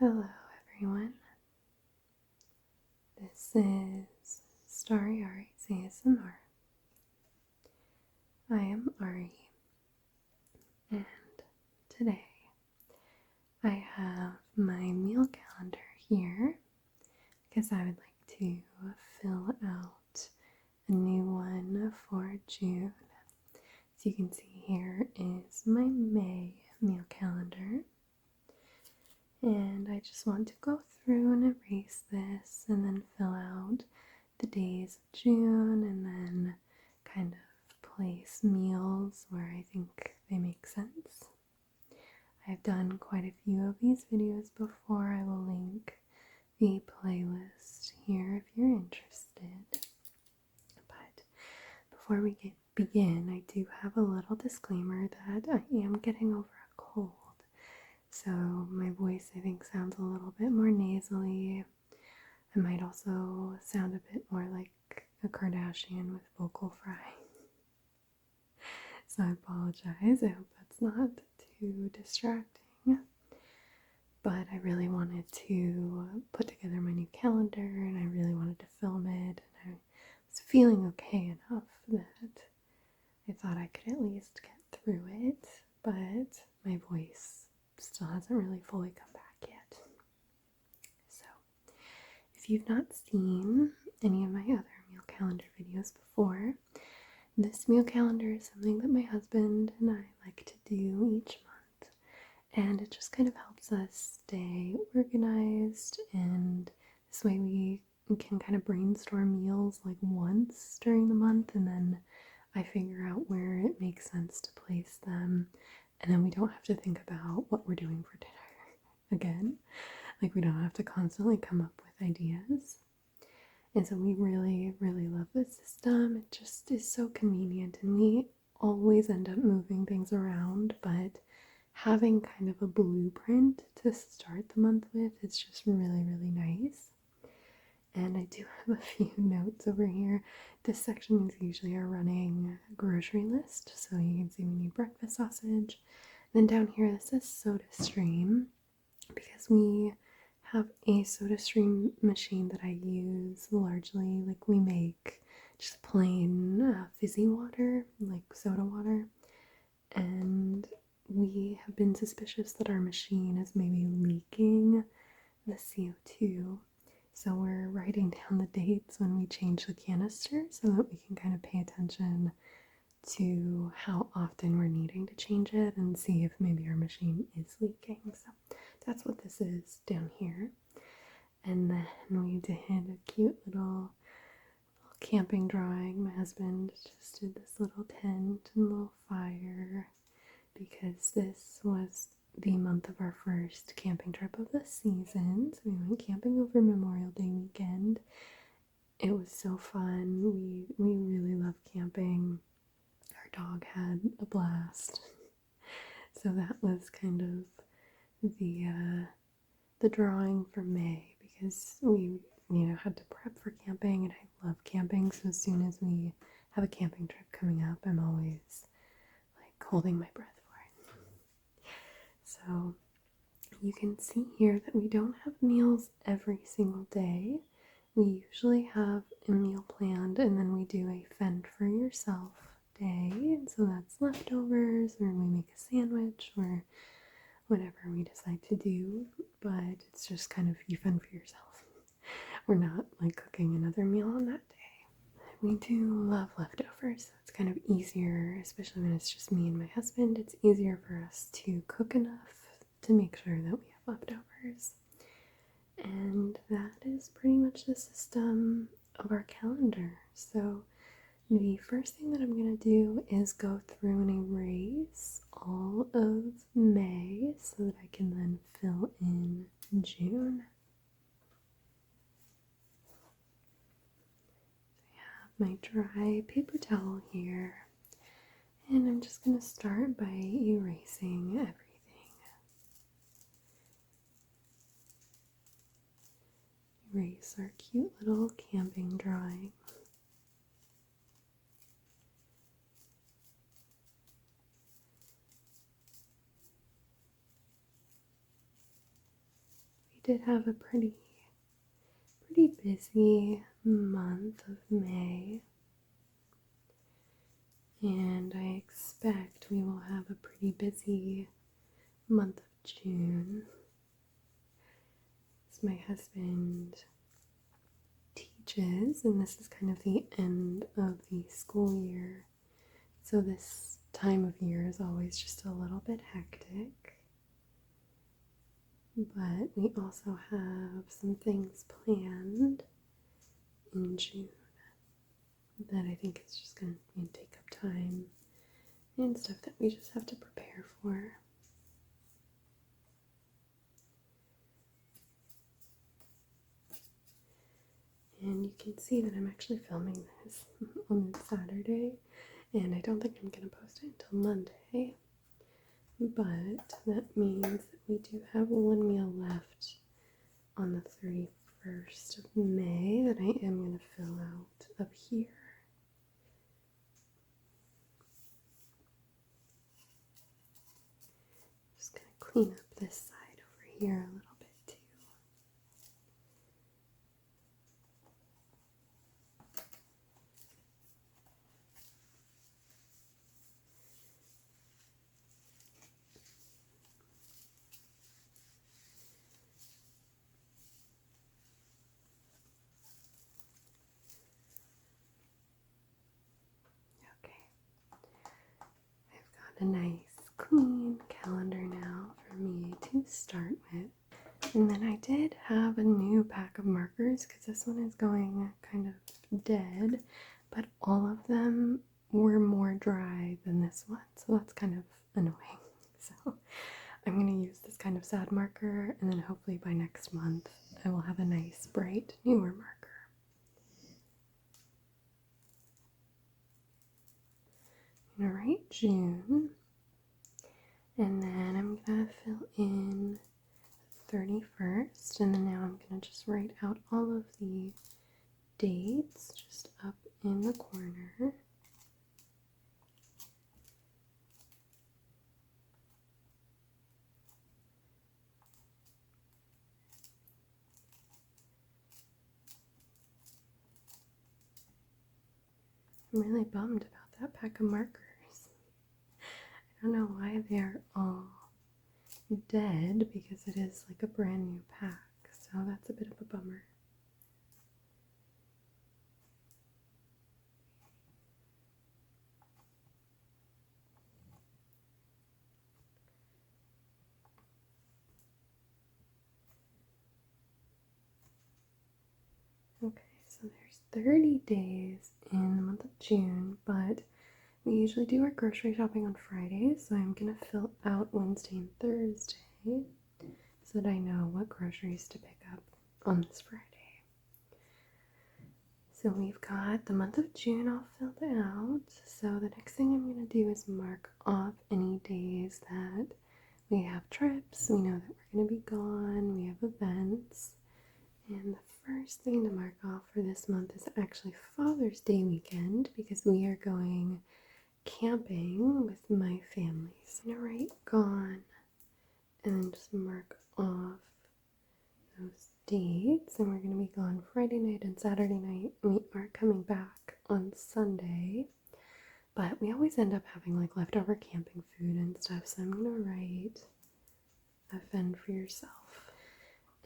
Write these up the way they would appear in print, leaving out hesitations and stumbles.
Hello, everyone. This is Starry Ari's ASMR. I am Ari, and today I have my meal calendar here because I would like to fill out a new one for June. As you can see, here is my May meal calendar. And I just want to go through and erase this and then fill out the days of June and then kind of place meals where I think they make sense. I've done quite a few of these videos before. I will link the playlist here if you're interested. But before we begin, I do have a little disclaimer that I am getting over a cold. So my voice, I think, sounds a little bit more nasally. I might also sound a bit more like a Kardashian with vocal fry. So I apologize. I hope that's not too distracting. But I really wanted to put together my new calendar and I really wanted to film it. And I was feeling okay enough that I thought I could at least get through it. But my voice still hasn't really fully come back yet. So, if you've not seen any of my other meal calendar videos before, this meal calendar is something that my husband and I like to do each month. And it just kind of helps us stay organized, and this way we can kind of brainstorm meals like once during the month, and then I figure out where it makes sense to place them. And then we don't have to think about what we're doing for dinner again. Like, we don't have to constantly come up with ideas. And so we really, really love this system. It just is so convenient, and we always end up moving things around, but having kind of a blueprint to start the month with is just really, really nice. And I do have a few notes over here. This section is usually our running grocery list. So you can see we need breakfast sausage. Then down here, this says soda stream because we have a soda stream machine that I use largely. Like, we make just plain fizzy water, like soda water. And we have been suspicious that our machine is maybe leaking the CO2. So we're writing down the dates when we change the canister so that we can kind of pay attention to how often we're needing to change it and see if maybe our machine is leaking. So that's what this is down here. And then we did a cute little camping drawing. My husband just did this little tent and little fire because this was the month of our first camping trip of the season. So we went camping over Memorial Day weekend. It was so fun. We really love camping. Our dog had a blast. So that was kind of the drawing for May, because we had to prep for camping, and I love camping. So as soon as we have a camping trip coming up, I'm always like holding my breath. So you can see here that we don't have meals every single day. We usually have a meal planned, and then we do a fend for yourself day. And so that's leftovers, or we make a sandwich, or whatever we decide to do. But it's just kind of you fend for yourself. We're not like cooking another meal on that day. We do love leftovers. So it's kind of easier, especially when it's just me and my husband. It's easier for us to cook enough to make sure that we have leftovers. And that is pretty much the system of our calendar. So the first thing that I'm going to do is go through and erase all of May so that I can then fill in June. I have my dry paper towel here, and I'm just going to start by erasing everything. Erase our cute little camping drawing. We did have a pretty busy month of May, and I expect we will have a pretty busy month of June. As my husband teaches, and this is kind of the end of the school year, so this time of year is always just a little bit hectic. But we also have some things planned in June that I think is just going to take up time and stuff that we just have to prepare for. And you can see that I'm actually filming this on Saturday, and I don't think I'm going to post it until Monday. But that means that we do have one meal left on the 31st of May that I am going to fill out up here. Just going to clean up this side over here a little bit too. A nice clean calendar now for me to start with. And then I did have a new pack of markers because this one is going kind of dead, but all of them were more dry than this one, so that's kind of annoying. So I'm going to use this kind of sad marker, and then hopefully by next month I will have a nice bright newer marker. I'm gonna write June, and then I'm gonna fill in 31st, and then now I'm gonna just write out all of the dates just up in the corner. I'm really bummed about that pack of markers. I don't know why they're all dead because it is like a brand new pack, so that's a bit of a bummer. Okay, so there's 30 days in the month of June, but we usually do our grocery shopping on Fridays, so I'm gonna fill out Wednesday and Thursday so that I know what groceries to pick up on this Friday. So we've got the month of June all filled out, so the next thing I'm gonna do is mark off any days that we have trips, we know that we're gonna be gone, we have events. And the first thing to mark off for this month is actually Father's Day weekend because we are going camping with my family. So I'm gonna write gone and then just mark off those dates. And we're gonna be gone Friday night and Saturday night. We are coming back on Sunday, but we always end up having like leftover camping food and stuff. So I'm gonna write fend for yourself.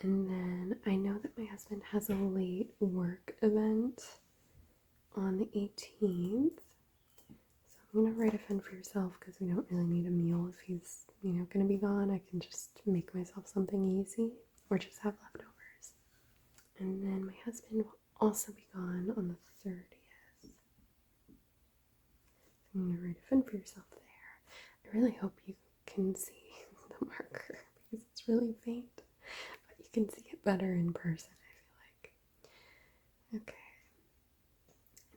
And then I know that my husband has a late work event on the 18th. So I'm going to write a fend for yourself because we don't really need a meal if he's, going to be gone. I can just make myself something easy or just have leftovers. And then my husband will also be gone on the 30th. So I'm going to write a fend for yourself there. I really hope you can see the marker because it's really faint. You can see it better in person, I feel like. Okay.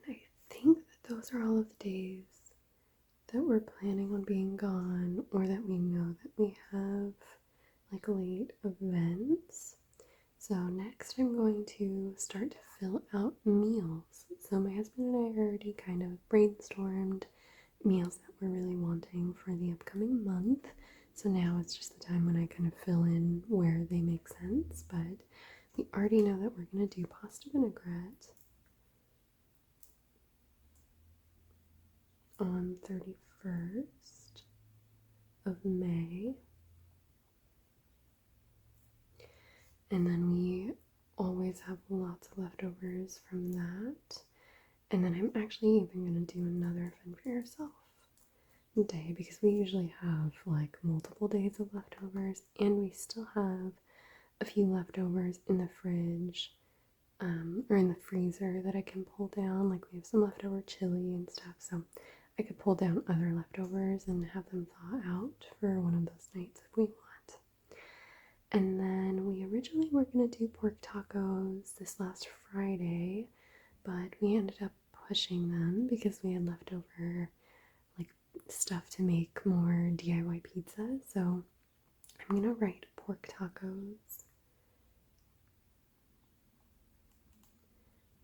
And I think that those are all of the days that we're planning on being gone or that we know that we have like late events. So next I'm going to start to fill out meals. So my husband and I already kind of brainstormed meals that we're really wanting for the upcoming month. So now it's just the time when I kind of fill in where they make sense, but we already know that we're going to do pasta vinaigrette on 31st of May. And then we always have lots of leftovers from that. And then I'm actually even going to do another fend for yourself day because we usually have like multiple days of leftovers, and we still have a few leftovers in the fridge or in the freezer that I can pull down. Like we have some leftover chili and stuff, so I could pull down other leftovers and have them thaw out for one of those nights if we want. And then we originally were going to do pork tacos this last Friday, but we ended up pushing them because we had leftover like stuff to make more DIY pizza. So I'm going to write pork tacos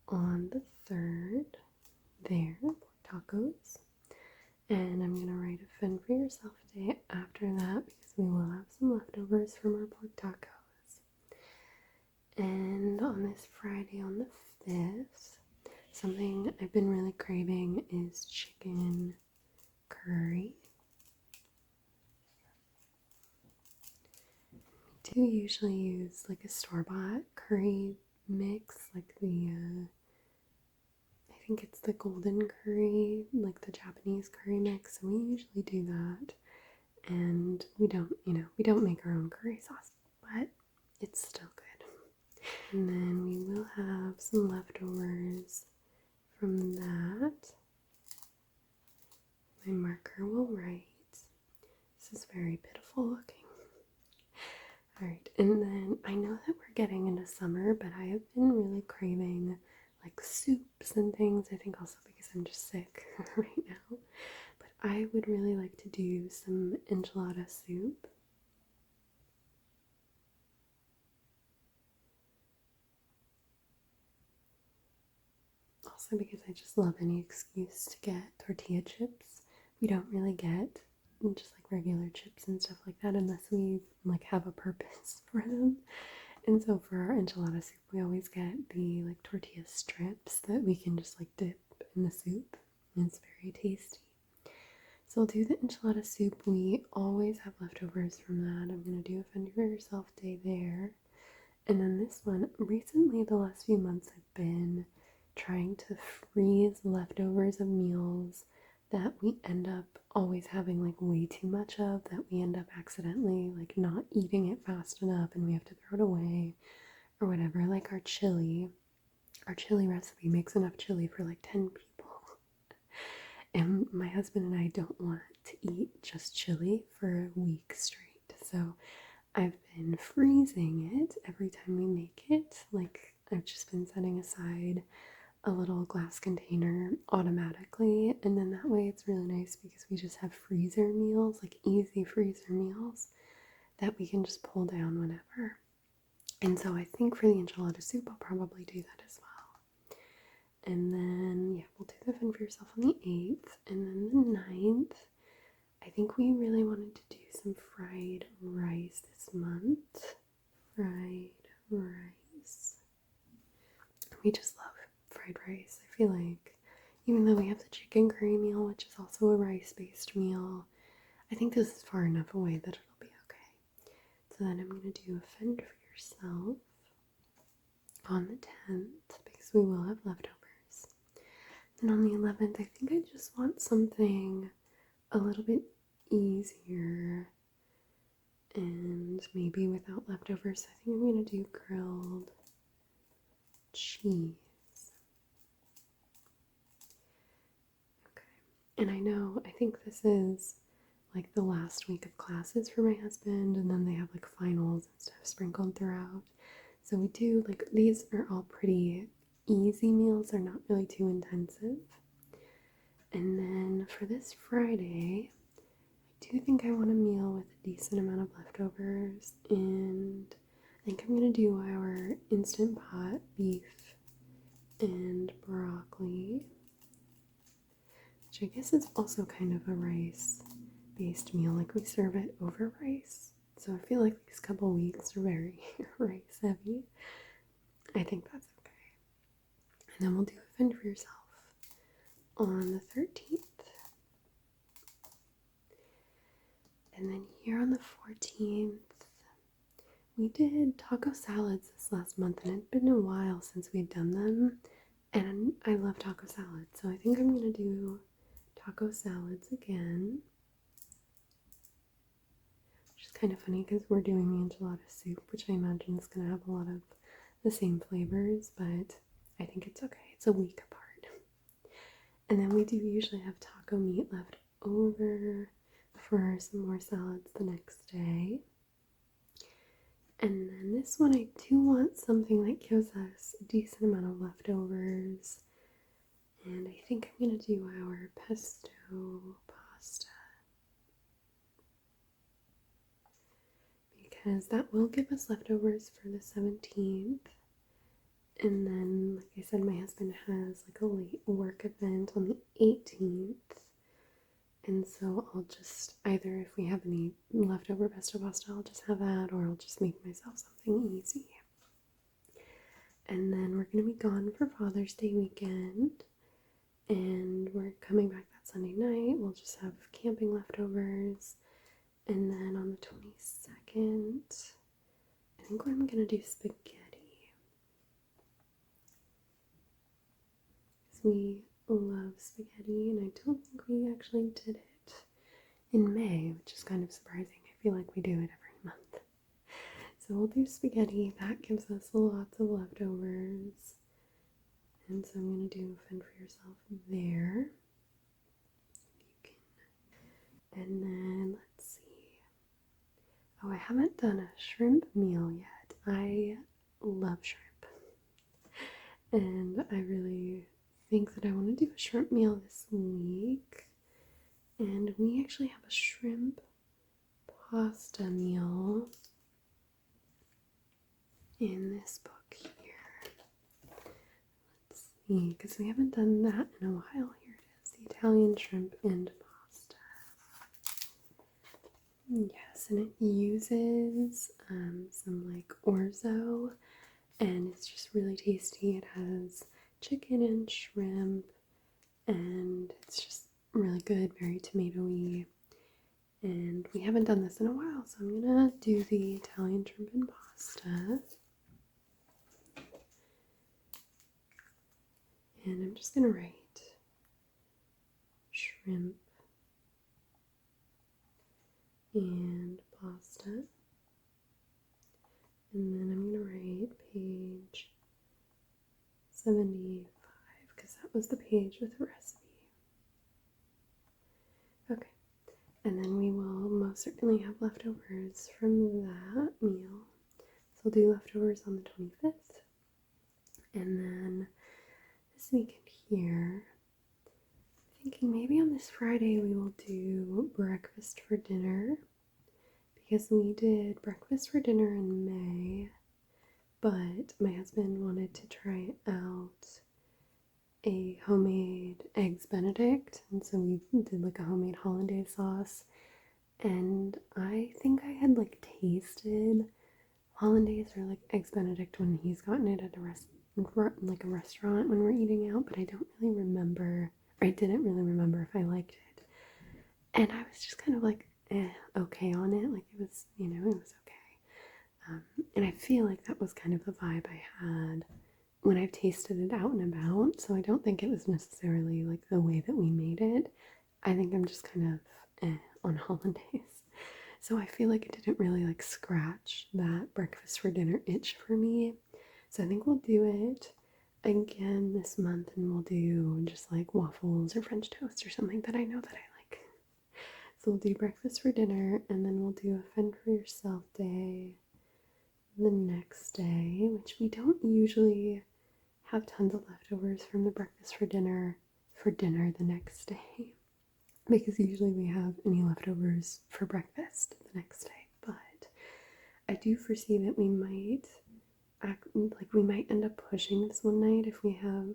on the 3rd there, pork tacos. And I'm going to write a fend for yourself day after that because we will have some leftovers from our pork tacos. And on this Friday, on the 5th, something I've been really craving is chicken curry. We do usually use like a store-bought curry mix, like the I think it's the golden curry, like the Japanese curry mix, and we usually do that. And we don't make our own curry sauce, but it's still good. And then we will have some leftovers from that. My marker will write. This is very pitiful looking. Alright, and then I know that we're getting into summer, but I have been really craving like soups and things. I think also because I'm just sick right now. But I would really like to do some enchilada soup. Also because I just love any excuse to get tortilla chips. We don't really get just like regular chips and stuff like that unless we like have a purpose for them. And so for our enchilada soup, we always get the like tortilla strips that we can just like dip in the soup. And it's very tasty. So I'll do the enchilada soup. We always have leftovers from that. I'm going to do a fend for yourself day there. And then this one, recently the last few months I've been trying to freeze leftovers of meals that we end up always having like way too much of, that we end up accidentally like not eating it fast enough and we have to throw it away or whatever. Like our chili recipe makes enough chili for like 10 people. And my husband and I don't want to eat just chili for a week straight. So I've been freezing it every time we make it. Like I've just been setting aside a little glass container automatically, and then that way it's really nice because we just have freezer meals, like easy freezer meals that we can just pull down whenever. And so I think for the enchilada soup I'll probably do that as well. And then yeah, we'll do the fend for yourself on the 8th, and then the 9th I think we really wanted to do some fried rice this month. Fried rice. We just love fried rice. I feel like even though we have the chicken curry meal, which is also a rice-based meal, I think this is far enough away that it'll be okay. So then I'm going to do a fend for yourself on the 10th because we will have leftovers. Then on the 11th, I think I just want something a little bit easier and maybe without leftovers. I think I'm going to do grilled cheese. And I think this is like the last week of classes for my husband, and then they have like finals and stuff sprinkled throughout. So we do like, these are all pretty easy meals, they're not really too intensive. And then for this Friday, I do think I want a meal with a decent amount of leftovers, and I think I'm gonna do our Instant Pot beef and broccoli, which I guess is also kind of a rice based meal. Like we serve it over rice. So I feel like these couple weeks are very rice heavy. I think that's okay. And then we'll do a fend for yourself on the 13th. And then here on the 14th, we did taco salads this last month, and it'd been a while since we'd done them. And I love taco salads, so I think I'm gonna do taco salads again. Which is kind of funny because we're doing the enchilada soup, which I imagine is gonna have a lot of the same flavors, but I think it's okay. It's a week apart. And then we do usually have taco meat left over for some more salads the next day. And then this one, I do want something that gives us a decent amount of leftovers. And I think I'm going to do our pesto pasta. Because that will give us leftovers for the 17th. And then, like I said, my husband has like a late work event on the 18th. And so I'll just, either if we have any leftover pesto pasta, I'll just have that, or I'll just make myself something easy. And then we're going to be gone for Father's Day weekend. And we're coming back that Sunday night. We'll just have camping leftovers. And then on the 22nd, I think I'm going to do spaghetti. Because we love spaghetti, and I don't think we actually did it in May, which is kind of surprising. I feel like we do it every month. So we'll do spaghetti. That gives us lots of leftovers. And so I'm going to do fend for yourself there. You can. And then let's see. Oh, I haven't done a shrimp meal yet. I love shrimp. And I really think that I want to do a shrimp meal this week. And we actually have a shrimp pasta meal in this book here. Let's see, because we haven't done that in a while. Here it is, the Italian shrimp and pasta. Yes, and it uses some like orzo, and it's just really tasty. It has chicken and shrimp, and it's just really good, very tomatoey. And we haven't done this in a while, so I'm gonna do the Italian shrimp and pasta. And I'm just gonna write shrimp and pasta. And then I'm gonna write page 75, because that was the page with the recipe. Okay, and then we will most certainly have leftovers from that meal. So we'll do leftovers on the 25th. And then this weekend here, I'm thinking maybe on this Friday we will do breakfast for dinner. Because we did breakfast for dinner in May, but my husband wanted to try out a homemade eggs benedict, and so we did like a homemade hollandaise sauce. And I think I had like tasted hollandaise or like eggs benedict when he's gotten it at a restaurant when we're eating out, but I don't really remember, or I didn't really remember if I liked it. And I was just kind of like okay on it, like it was, it was okay. And I feel like that was kind of the vibe I had when I've tasted it out and about, so I don't think it was necessarily like the way that we made it. I think I'm just kind of on hollandaise. So I feel like it didn't really like scratch that breakfast for dinner itch for me. So I think we'll do it again this month, and we'll do just like waffles or French toast or something that I know that I like. So we'll do breakfast for dinner, and then we'll do a fend for yourself day the next day, which we don't usually have tons of leftovers from the breakfast for dinner the next day, because usually we have any leftovers for breakfast the next day. But I do foresee that we might end up pushing this one night if we have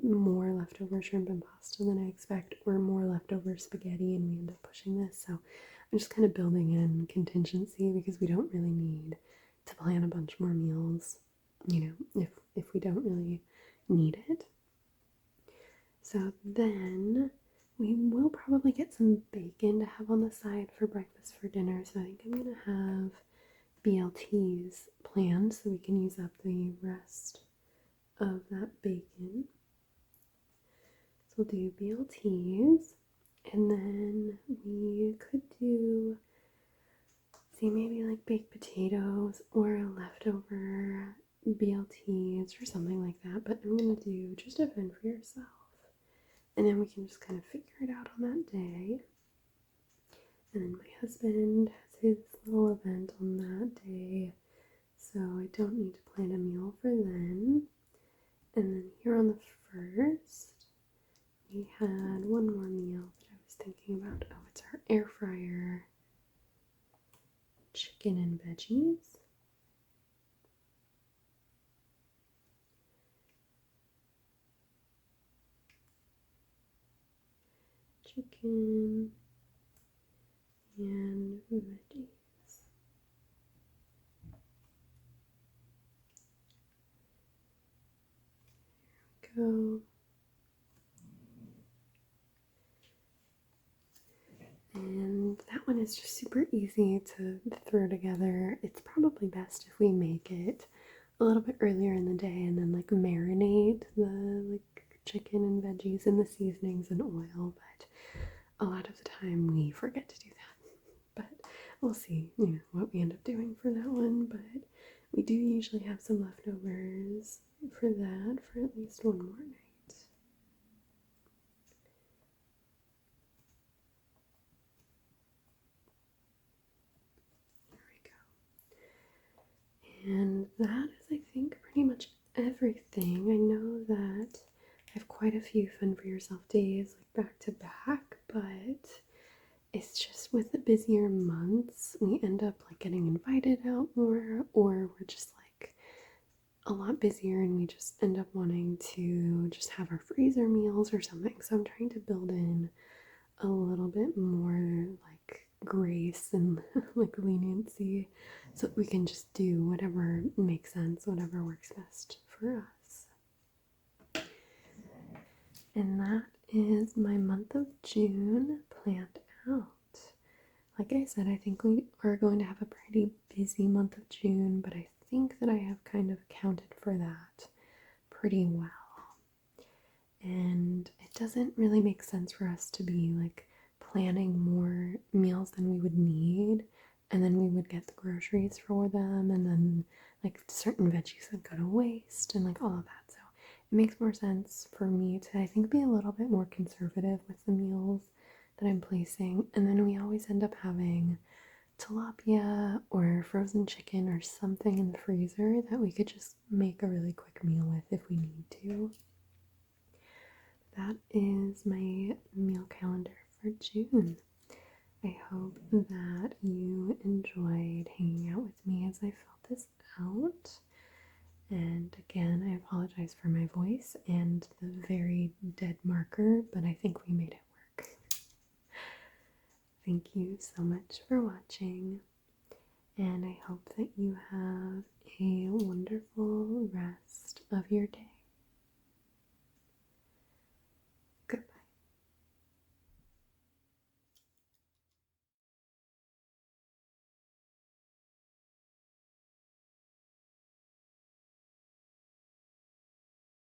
more leftover shrimp and pasta than I expect, or more leftover spaghetti, and we end up pushing this. So I'm just kind of building in contingency because we don't really need to plan a bunch more meals, if we don't really need it. So then we will probably get some bacon to have on the side for breakfast for dinner. So I think I'm gonna have BLTs planned so we can use up the rest of that bacon. So we'll do BLTs, and then we could do, see, maybe like baked potatoes or leftover BLTs or something like that. But I'm gonna do just a fend for yourself, and then we can just kind of figure it out on that day. And then my husband has his little event on that day, so I don't need to plan a meal for then. And then here on the 1st, we had one more meal that I was thinking about. Oh, it's our air fryer chicken and veggies. Chicken and veggies. There we go. And that one is just super easy to throw together. It's probably best if we make it a little bit earlier in the day and then like marinate the chicken and veggies in the seasonings and oil, but a lot of the time we forget to do that. But we'll see, what we end up doing for that one. But we do usually have some leftovers for that for at least one more night. And that is, I think, pretty much everything. I know that I have quite a few fun for yourself days, like back to back, but it's just with the busier months, we end up like getting invited out more, or we're just like a lot busier and we just end up wanting to just have our freezer meals or something. So I'm trying to build in a little bit more like grace and like leniency so we can just do whatever makes sense, whatever works best for us. And that is my month of June planned out. Like I said, I think we are going to have a pretty busy month of June, but I think that I have kind of accounted for that pretty well. And it doesn't really make sense for us to be like planning more meals than we would need, and then we would get the groceries for them, and then like certain veggies would go to waste and like all of that. So it makes more sense for me to, I think, be a little bit more conservative with the meals that I'm placing. And then we always end up having tilapia or frozen chicken or something in the freezer that we could just make a really quick meal with if we need to. That is my meal calendar for June. I hope that you enjoyed hanging out with me as I filled this out. And again, I apologize for my voice and the very dead marker, but I think we made it work. Thank you so much for watching, and I hope that you have a wonderful rest of your day.